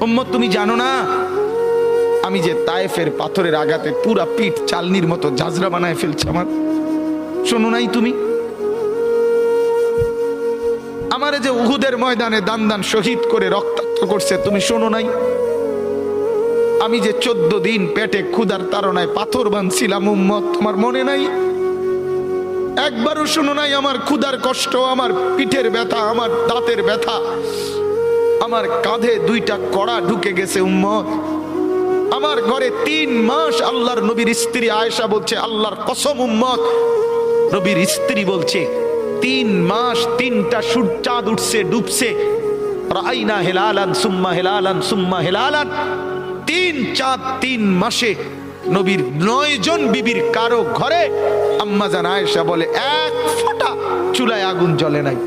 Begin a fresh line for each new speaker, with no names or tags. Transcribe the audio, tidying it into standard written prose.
উম্মত তুমি জানো না আমি যে তায়েফের পাথরের আঘাতে পুরা পিঠ চালনির মতো জাজরা বানায় ফেলছে আমার? শোনো নাই তুমি? আমারে যে উহুদের ময়দানে দান দান শহীদ করে রক্তাক্ত করছে, তুমি শোনো নাই? আমি যে 14 দিন পেটে ক্ষুধার তাড়নায় পাথর বাঁধছিলাম, উম্মত তোমার মনে নাই? একবারও শোনো নাই আমার ক্ষুধার কষ্ট, আমার পিঠের ব্যথা, আমার দাঁতের ব্যথা, আমার কাঁধে 2টা কড়া ঢুকে গেছে? উম্মত, আমার ঘরে 3 মাস আল্লাহর নবীর স্ত্রী আয়েশা বলছে, আল্লাহর কসম উম্মত, নবীর স্ত্রী বলছে 3 মাস 3টা চাঁদ উঠছে ডুবছে, রাইনা হেলালান সুম্মা হেলালান সুম্মা হেলালান, 3 চাঁদ 3 মাসে নবীর 9 জন বিবির কারো ঘরে আম্মা জান আয়েশা বলে 1 ফোঁটা চুলায় আগুন জ্বলে নাই।